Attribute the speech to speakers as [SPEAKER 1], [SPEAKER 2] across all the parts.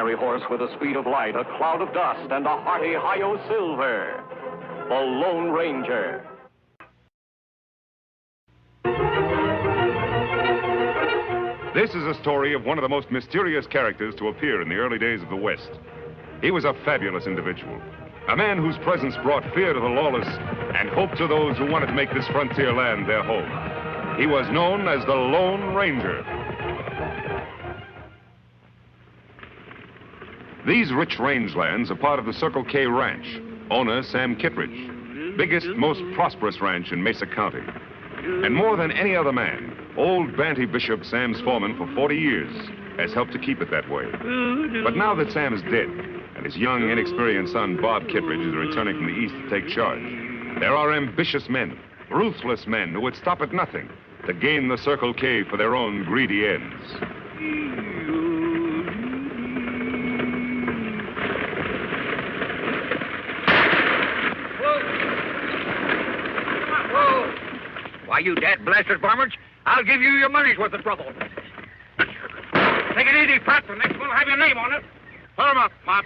[SPEAKER 1] fiery horse with the speed of light, a cloud of dust, and a hearty hi-yo silver. The Lone Ranger.
[SPEAKER 2] This is a story of one of the most mysterious characters to appear in the early days of the West. He was a fabulous individual, a man whose presence brought fear to the lawless and hope to those who wanted to make this frontier land their home. He was known as the Lone Ranger. These rich rangelands are part of the Circle K Ranch, owner Sam Kittredge, biggest, most prosperous ranch in Mesa County. And more than any other man, old Banty Bishop, Sam's foreman for 40 years, has helped to keep it that way. But now that Sam is dead, and his young, inexperienced son, Bob Kittredge, is returning from the East to take charge, there are ambitious men, ruthless men who would stop at nothing to gain the Circle K for their own greedy ends.
[SPEAKER 3] Why, you dad-blasted varmints, I'll give you your money's worth of trouble. Take it easy, Pat. The next one will have your name on it. Pull him up, Pop.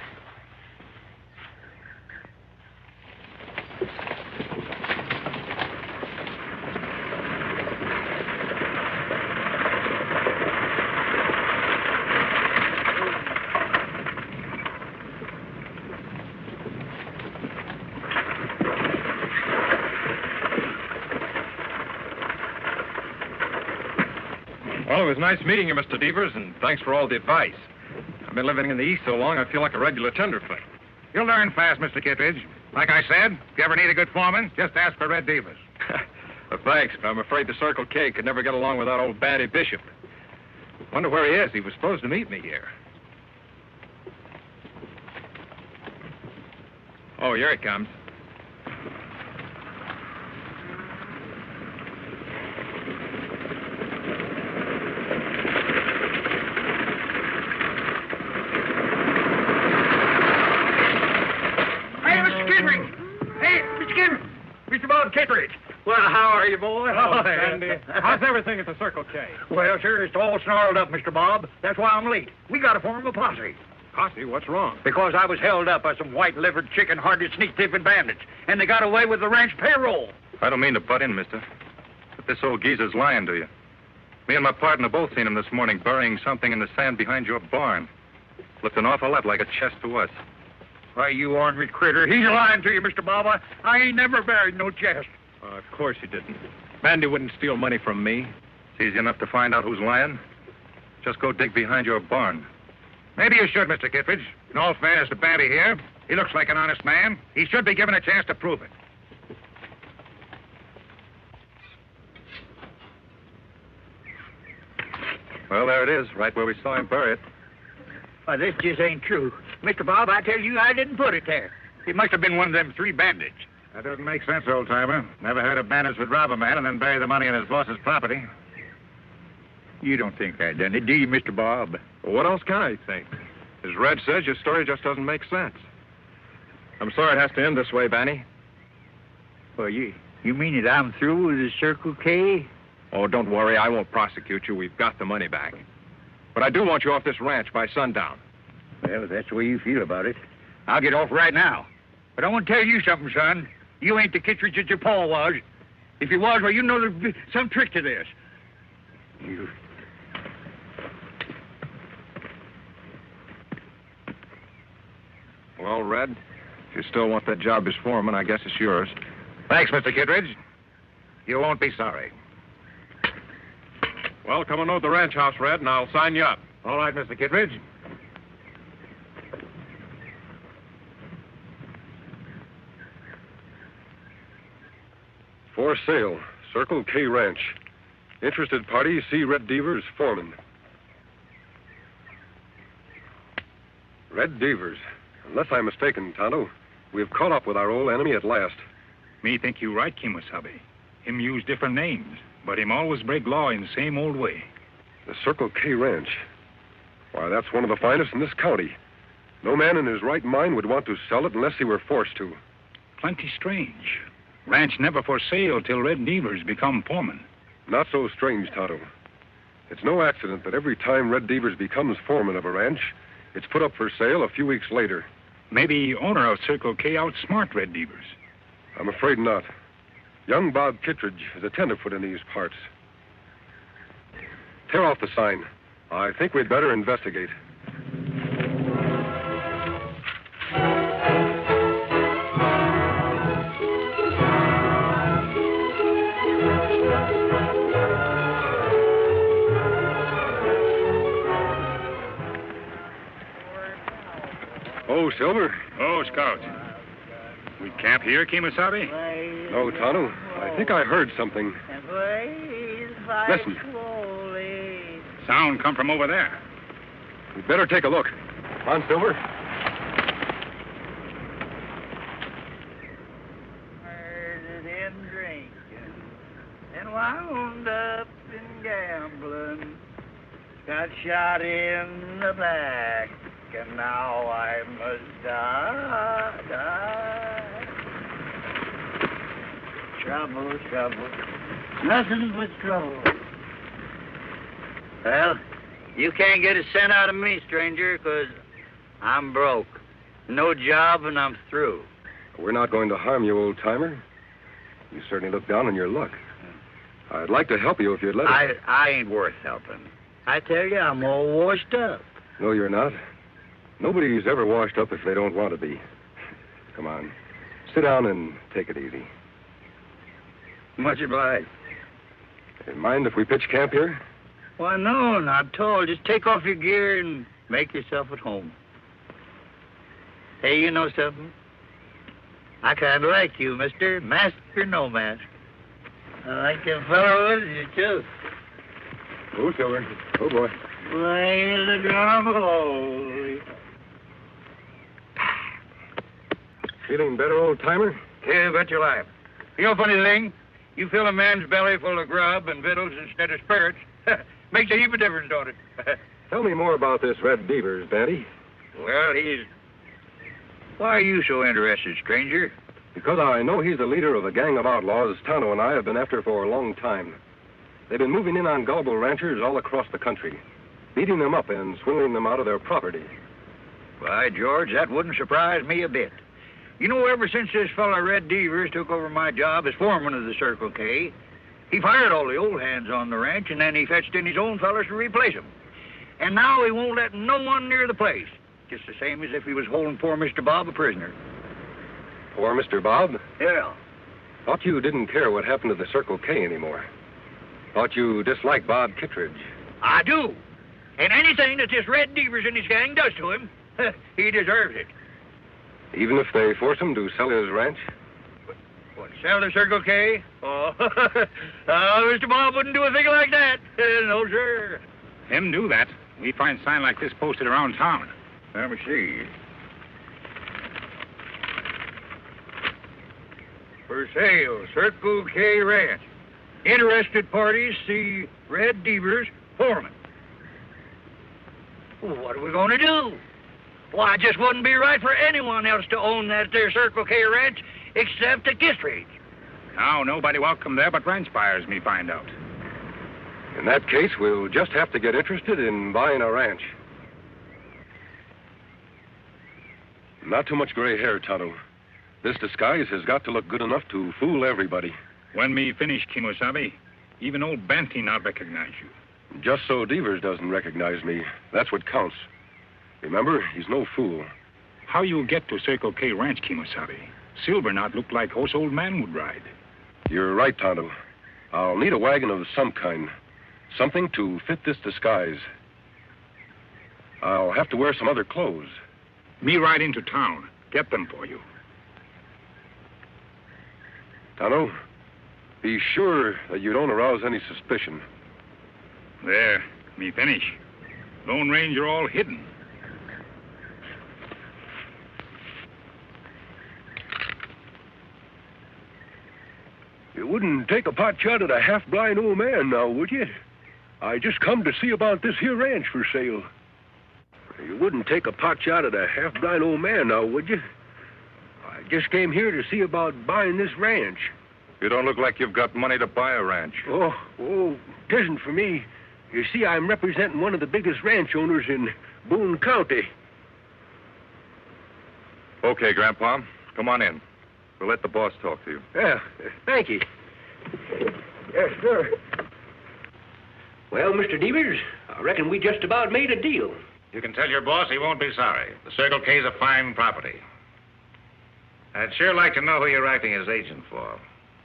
[SPEAKER 4] Well, it was nice meeting you, Mr. Devers, and thanks for all the advice. I've been living in the East so long, I feel like a regular tenderfoot.
[SPEAKER 3] You'll learn fast, Mr. Kittredge. Like I said, if you ever need a good foreman, just ask for Red Devers.
[SPEAKER 4] Well, thanks, but I'm afraid the Circle K could never get along without old Banty Bishop. Wonder where he is. He was supposed to meet me here. Oh, here he comes.
[SPEAKER 3] Kittredge. Well, how are you, boy?
[SPEAKER 4] Oh, Sandy. How's everything at the Circle K?
[SPEAKER 3] Well, sir, it's all snarled up, Mr. Bob. That's why I'm late. We got to form a posse.
[SPEAKER 4] Posse? What's wrong?
[SPEAKER 3] Because I was held up by some white-livered, chicken-hearted, sneak-thieving bandits, and they got away with the ranch payroll.
[SPEAKER 4] I don't mean to butt in, mister, but this old geezer's lying to you. Me and my partner both seen him this morning burying something in the sand behind your barn. Looked an awful lot like a chest to us.
[SPEAKER 3] Why, you ornery critter, he's lying to you, Mr. Bob. I ain't never buried no chest.
[SPEAKER 4] Of course you didn't. Bandy wouldn't steal money from me. It's easy enough to find out who's lying. Just go dig behind your barn.
[SPEAKER 3] Maybe you should, Mr. Kittredge. In all fairness to Bandy here, he looks like an honest man. He should be given a chance to prove it.
[SPEAKER 4] Well, there it is, right where we saw him bury it.
[SPEAKER 3] Why, this just ain't true. Mr. Bob, I tell you, I didn't put it there. It must have been one of them three bandits.
[SPEAKER 5] That doesn't make sense, old-timer. Never heard of bandits would rob a man and then bury the money in his boss's property.
[SPEAKER 3] You don't think I done it, do you, Mr. Bob?
[SPEAKER 4] Well, what else can I think? As Red says, your story just doesn't make sense. I'm sorry it has to end this way, Banny.
[SPEAKER 3] Well, you mean that I'm through with the Circle K?
[SPEAKER 4] Oh, don't worry. I won't prosecute you. We've got the money back. But I do want you off this ranch by sundown.
[SPEAKER 3] Well, if that's the way you feel about it, I'll get off right now. But I want to tell you something, son. You ain't the Kittredge that your pa was. If you was, well, you know there's some trick to this. You...
[SPEAKER 4] Well, Red, if you still want that job as foreman, I guess it's yours.
[SPEAKER 3] Thanks, Mr. Kittredge. You won't be sorry.
[SPEAKER 4] Well, come and load the ranch house, Red, and I'll sign you up.
[SPEAKER 3] All right, Mr. Kittredge.
[SPEAKER 6] For sale, Circle K Ranch. Interested party, see Red Devers, foreman. Red Devers. Unless I'm mistaken, Tonto, we've caught up with our old enemy at last.
[SPEAKER 5] Me think you right, Kimosabe. Him use different names, but him always break law in the same old way.
[SPEAKER 6] The Circle K Ranch. Why, that's one of the finest in this county. No man in his right mind would want to sell it unless he were forced to.
[SPEAKER 5] Plenty strange. Ranch never for sale till Red Devers become foreman.
[SPEAKER 6] Not so strange, Tonto. It's no accident that every time Red Devers becomes foreman of a ranch, It's put up for sale a few weeks later.
[SPEAKER 5] Maybe owner of Circle K outsmart Red Devers.
[SPEAKER 6] I'm afraid not. Young Bob Kittredge is a tenderfoot in these parts. Tear off the sign. I think we'd better investigate. Oh, Silver.
[SPEAKER 5] Oh, Scout. We camp here, Kemosabe?
[SPEAKER 6] No, Tonto. I think I heard something. Listen.
[SPEAKER 5] Sound come from over there.
[SPEAKER 6] We'd better take a look. Come on, Silver.
[SPEAKER 7] Murdered and drinking and wound up in gambling. Got shot in the back, and now I must die. Trouble, trouble, nothing but trouble. Well, you can't get a cent out of me, stranger, 'cause I'm broke. No job, and I'm through.
[SPEAKER 6] We're not going to harm you, old-timer. You certainly look down on your luck. I'd like to help you if you'd let us.
[SPEAKER 7] I ain't worth helping. I tell you, I'm all washed up.
[SPEAKER 6] No, you're not. Nobody's ever washed up if they don't want to be. Come on. Sit down and take it easy.
[SPEAKER 7] Much obliged.
[SPEAKER 6] Mind if we pitch camp here?
[SPEAKER 7] Why, no, not at all. Just take off your gear and make yourself at home. Hey, you know something? I kind of like you, mister. Mask or no mask. I like them fellows, you too.
[SPEAKER 6] Oh, Silver. Oh, boy.
[SPEAKER 7] Play the drum, holy.
[SPEAKER 6] Feeling better, old-timer?
[SPEAKER 3] Yeah, bet your life. You know, funny thing, you fill a man's belly full of grub and victuals instead of spirits. Makes a heap of difference, don't it?
[SPEAKER 6] Tell me more about this Red Devers, Banty.
[SPEAKER 3] Well, Why are you so interested, stranger?
[SPEAKER 6] Because I know he's the leader of a gang of outlaws Tonto and I have been after for a long time. They've been moving in on gullible ranchers all across the country, beating them up and swindling them out of their property.
[SPEAKER 3] By George, that wouldn't surprise me a bit. You know, ever since this fella Red Devers took over my job as foreman of the Circle K, he fired all the old hands on the ranch, and then he fetched in his own fellas to replace them. And now he won't let no one near the place, just the same as if he was holding poor Mr. Bob a prisoner.
[SPEAKER 6] Poor Mr. Bob?
[SPEAKER 3] Yeah.
[SPEAKER 6] Thought you didn't care what happened to the Circle K anymore. Thought you disliked Bob Kittredge.
[SPEAKER 3] I do. And anything that this Red Devers and his gang does to him, he deserves it.
[SPEAKER 6] Even if they force him to sell his ranch?
[SPEAKER 3] What, sell the Circle K? Oh, Mr. Bob wouldn't do a thing like that. No, sir.
[SPEAKER 5] Him do that. We find sign like this posted around town.
[SPEAKER 3] Let me see. For sale, Circle K Ranch. Interested parties see Red Devers, foreman. Well, what are we going to do? Why, it just wouldn't be right for anyone else to own that there Circle K Ranch except the Kittredge.
[SPEAKER 5] Now, nobody welcome there but ranch buyers, me find out.
[SPEAKER 6] In that case, we'll just have to get interested in buying a ranch. Not too much gray hair, Tonto. This disguise has got to look good enough to fool everybody.
[SPEAKER 5] When me finish, Kemosabe, even old Banty not recognize you.
[SPEAKER 6] Just so Devers doesn't recognize me, that's what counts. Remember, he's no fool.
[SPEAKER 5] How you get to Circle K Ranch, Kemosabe? Silver not look like horse old man would ride.
[SPEAKER 6] You're right, Tonto. I'll need a wagon of some kind. Something to fit this disguise. I'll have to wear some other clothes.
[SPEAKER 5] Me ride into town. Get them for you.
[SPEAKER 6] Tonto, be sure that you don't arouse any suspicion.
[SPEAKER 5] There, me finish. Lone Ranger all hidden.
[SPEAKER 6] You wouldn't take a pot shot at a half-blind old man now, would you? I just come to see about this here ranch for sale. You wouldn't take a pot shot at a half-blind old man now, would you? I just came here to see about buying this ranch.
[SPEAKER 4] You don't look like you've got money to buy a ranch.
[SPEAKER 6] Oh, it isn't for me. You see, I'm representing one of the biggest ranch owners in Boone County.
[SPEAKER 4] Okay, Grandpa. Come on in. We'll let the boss talk to you.
[SPEAKER 6] Yeah, thank you. Yes, sir. Well, Mr. Devers, I reckon we just about made a deal.
[SPEAKER 8] You can tell your boss he won't be sorry. The Circle K's a fine property. I'd sure like to know who you're acting as agent for.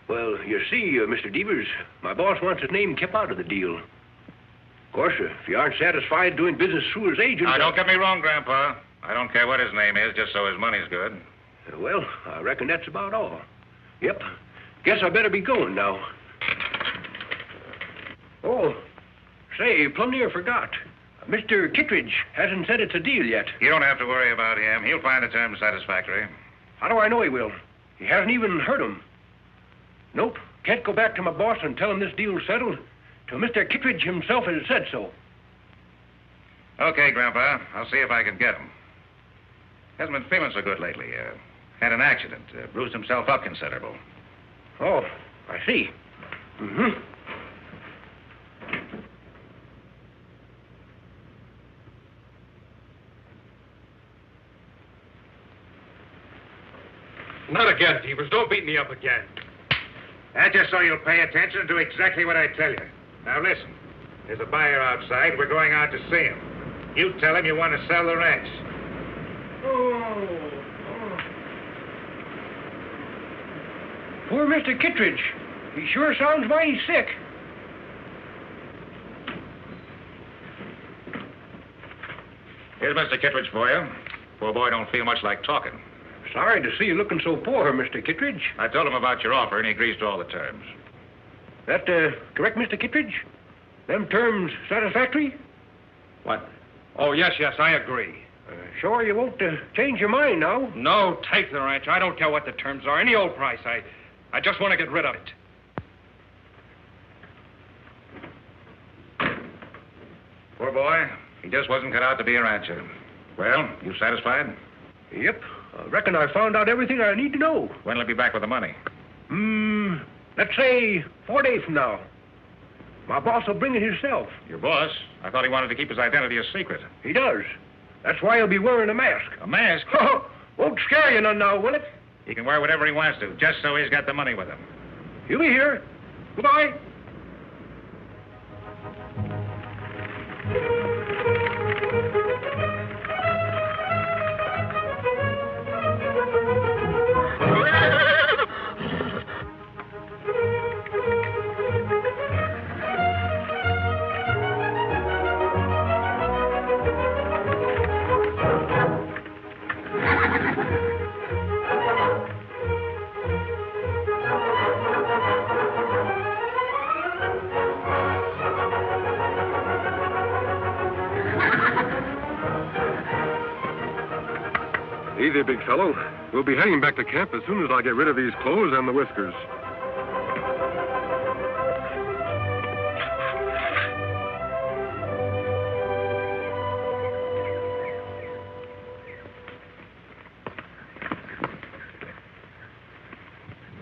[SPEAKER 6] Well, you see, Mr. Devers, my boss wants his name kept out of the deal. Of course, if you aren't satisfied doing business through his agent...
[SPEAKER 8] Now, don't get me wrong, Grandpa. I don't care what his name is, just so his money's good.
[SPEAKER 6] Well, I reckon that's about all. Yep. Guess I better be going now. Oh, say, plumb near forgot. Mr. Kittredge hasn't said it's a deal yet.
[SPEAKER 8] You don't have to worry about him. He'll find the terms satisfactory.
[SPEAKER 6] How do I know he will? He hasn't even heard 'em. Nope. Can't go back to my boss and tell him this deal's settled till Mr. Kittredge himself has said so.
[SPEAKER 8] Okay, Grandpa. I'll see if I can get him. Hasn't been feeling so good lately. Had an accident. Bruised himself up considerable.
[SPEAKER 6] Oh, I see. Mm-hmm.
[SPEAKER 9] Not again, Devers. Don't beat me up again.
[SPEAKER 8] That's just so you'll pay attention and do exactly what I tell you. Now, listen. There's a buyer outside. We're going out to see him. You tell him you want to sell the ranch.
[SPEAKER 6] Poor Mr. Kittredge. He sure sounds mighty sick.
[SPEAKER 8] Here's Mr. Kittredge for you. Poor boy don't feel much like talking.
[SPEAKER 6] Sorry to see you looking so poor, Mr. Kittredge.
[SPEAKER 8] I told him about your offer, and he agrees to all the terms.
[SPEAKER 6] That, correct, Mr. Kittredge? Them terms satisfactory?
[SPEAKER 9] What? Oh, yes, I agree.
[SPEAKER 6] Sure you won't change your mind now?
[SPEAKER 9] No, take the ranch. I don't care what the terms are. Any old price. I just want to get rid of it.
[SPEAKER 8] Poor boy. He just wasn't cut out to be a rancher. Well, you satisfied?
[SPEAKER 6] Yep. I reckon I found out everything I need to know.
[SPEAKER 8] When'll he be back with the money?
[SPEAKER 6] Let's say 4 days from now. My boss will bring it himself.
[SPEAKER 8] Your boss? I thought he wanted to keep his identity a secret.
[SPEAKER 6] He does. That's why he'll be wearing a mask.
[SPEAKER 8] A mask?
[SPEAKER 6] Won't scare you none now, will it?
[SPEAKER 8] He can wear whatever he wants to, just so he's got the money with him.
[SPEAKER 6] He'll be here. Goodbye.
[SPEAKER 10] Easy, big fellow. We'll be heading back to camp as soon as I get rid of these clothes and the whiskers.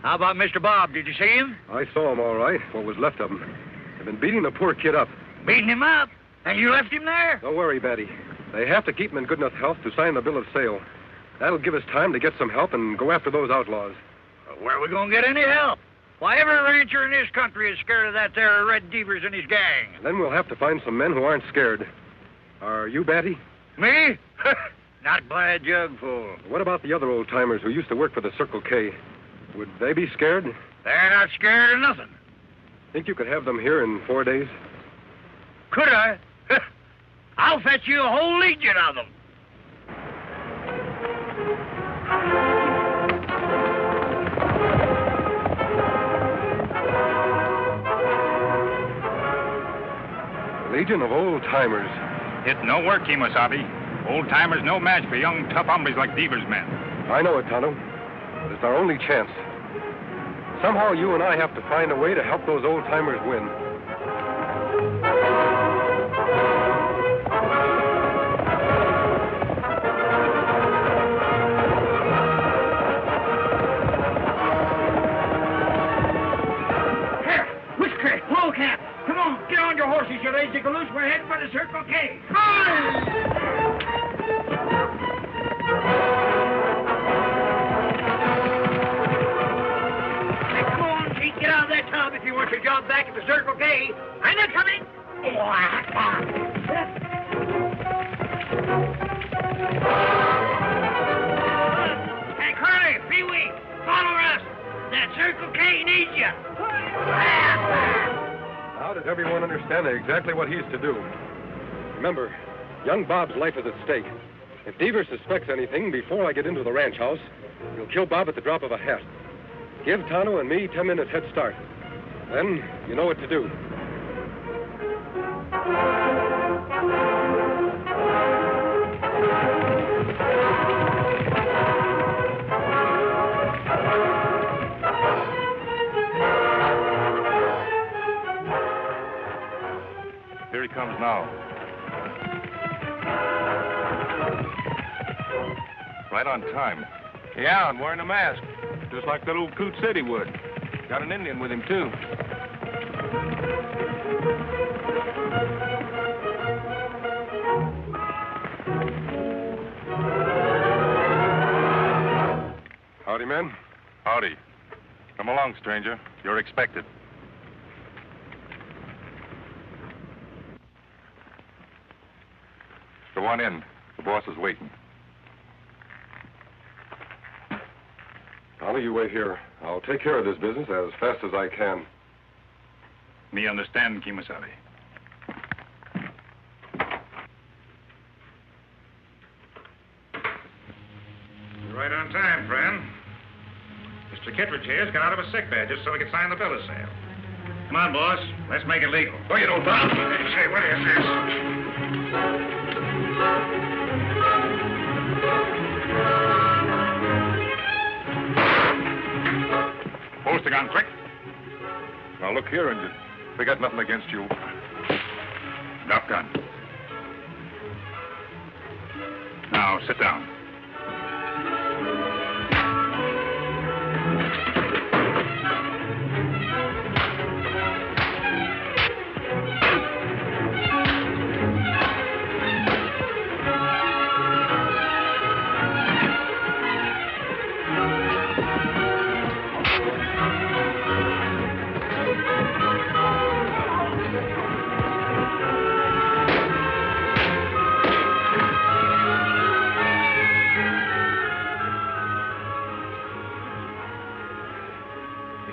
[SPEAKER 3] How about Mr. Bob? Did you see him?
[SPEAKER 10] I saw him all right, what was left of him. They've been beating the poor kid up.
[SPEAKER 3] Beating him up? And you left him there?
[SPEAKER 10] Don't worry, Betty. They have to keep him in good enough health to sign the bill of sale. That'll give us time to get some help and go after those outlaws.
[SPEAKER 3] Where are we going to get any help? Why, every rancher in this country is scared of that there Red Devers and his gang.
[SPEAKER 10] Then we'll have to find some men who aren't scared. Are you, Batty?
[SPEAKER 3] Me? Not by a jugful.
[SPEAKER 10] What about the other old-timers who used to work for the Circle K? Would they be scared?
[SPEAKER 3] They're not scared of nothing.
[SPEAKER 10] Think you could have them here in 4 days?
[SPEAKER 3] Could I? I'll fetch you a whole legion of them.
[SPEAKER 10] Legion of old-timers.
[SPEAKER 5] It no work, Kemosabe. Old-timers no match for young, tough hombres like Devers' men.
[SPEAKER 10] I know it, Tonto. But it's our only chance. Somehow you and I have to find a way to help those old-timers win.
[SPEAKER 3] Come on, get on your horses, you lazy galoot. We're heading for the Circle K. Come on!
[SPEAKER 7] Get out of that tub if you want your job back at the Circle K. I'm not coming. Hey, Curly, Pee-wee, follow us. That Circle K needs you.
[SPEAKER 10] Now does everyone understand exactly what he's to do? Remember, young Bob's life is at stake. If Devers suspects anything before I get into the ranch house, he'll kill Bob at the drop of a hat. Give Tonto and me 10 minutes head start. Then you know what to do.
[SPEAKER 4] Here he comes now. Right on time.
[SPEAKER 6] Yeah, and wearing a mask. Just like that old coot said he would. Got an Indian with him, too.
[SPEAKER 10] Howdy, men.
[SPEAKER 4] Howdy. Come along, stranger. You're expected. Go on in. The boss is waiting.
[SPEAKER 10] Tonto, you wait here. I'll take care of this business as fast as I can.
[SPEAKER 5] Me understand, Kimasabi.
[SPEAKER 8] You're right on time, friend. Mr. Kittredge here's got out of a sick bed just so we could sign the bill of sale. Come on, boss. Let's make it legal.
[SPEAKER 6] No, you don't, Bob.
[SPEAKER 8] Say, what is this?
[SPEAKER 4] Post the gun, quick. Now, look here, Injun. They got nothing against you.
[SPEAKER 5] Drop gun. Now, sit down.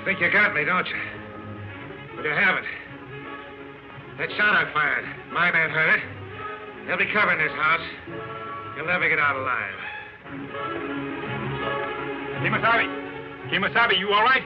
[SPEAKER 8] Think you got me, don't you? But you haven't. That shot I fired, my man heard it. They'll be covering this house. You'll never get out alive.
[SPEAKER 5] Kimasabi! Kimasabi, you all right?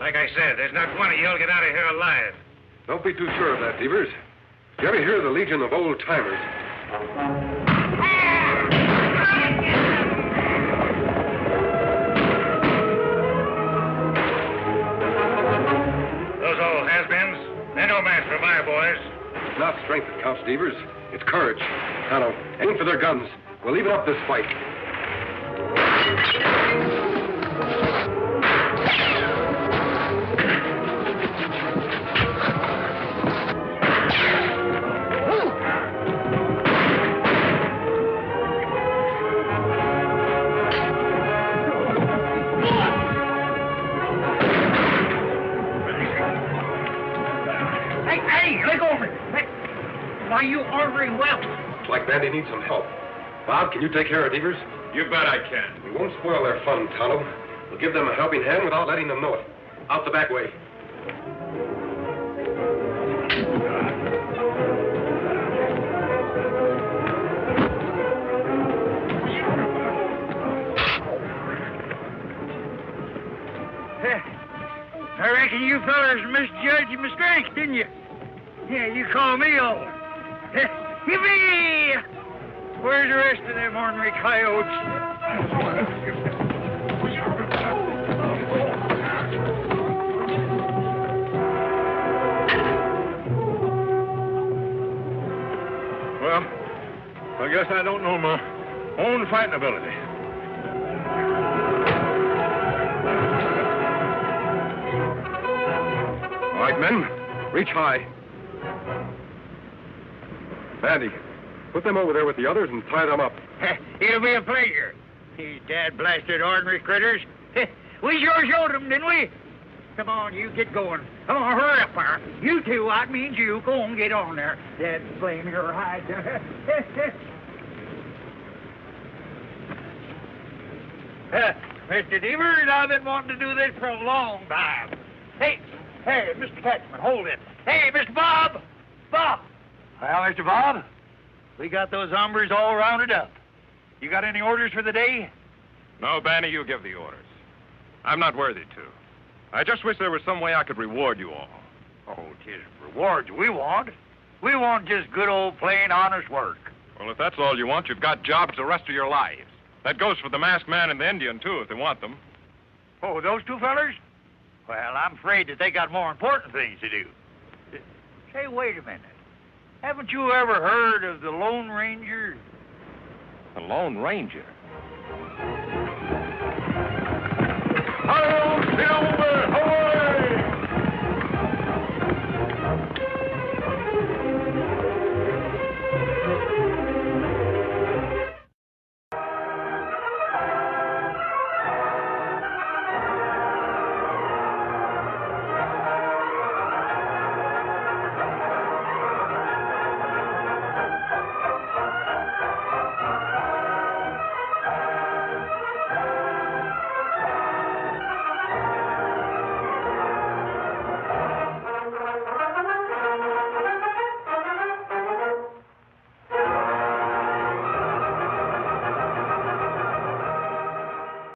[SPEAKER 8] Like I said, there's not one of you'll get out of here alive.
[SPEAKER 10] Don't be too sure of that, Devers. You ever hear of the Legion of Old Timers?
[SPEAKER 8] Those old has-beens, they're no match for my boys.
[SPEAKER 10] It's not strength that counts, Devers. It's courage. Tonto, aim for their guns. We'll even up this fight.
[SPEAKER 7] Hey, look over. Why, you ordering well.
[SPEAKER 10] Looks like Bandy needs some help. Bob, can you take care of Devers?
[SPEAKER 6] You bet I can.
[SPEAKER 10] We won't spoil their fun, Tonto. We'll give them a helping hand without letting them know it. Out the back way.
[SPEAKER 7] I reckon you fellas misjudged my strength, didn't you? Yeah, you call me old. Yippee! Where's the rest of them ornery coyotes?
[SPEAKER 8] Well, I guess I don't know my own fighting ability.
[SPEAKER 10] All right, men, reach high. Bandy, put them over there with the others and tie them up.
[SPEAKER 7] It'll be a pleasure. These dad-blasted ordinary critters. We sure showed them, didn't we? Come on, you get going. Come on, hurry up there. You two, that means you. Go on, get on there. Dad, blame your hide. Mr. Devers, I've been wanting to do this for a long time. Hey, Mr. Catchman, hold it. Hey, Mr. Bob! Bob! Well, Mr. Bob, we got those hombres all rounded up. You got any orders for the day?
[SPEAKER 9] No, Banny, you give the orders. I'm not worthy to. I just wish there was some way I could reward you all.
[SPEAKER 7] Oh, 'tis rewards we want. We want just good old plain honest work.
[SPEAKER 9] Well, if that's all you want, you've got jobs the rest of your lives. That goes for the masked man and the Indian, too, if they want them.
[SPEAKER 7] Oh, those two fellers? Well, I'm afraid that they got more important things to do. Say, wait a minute. Haven't you ever heard of the Lone Ranger?
[SPEAKER 9] The Lone Ranger?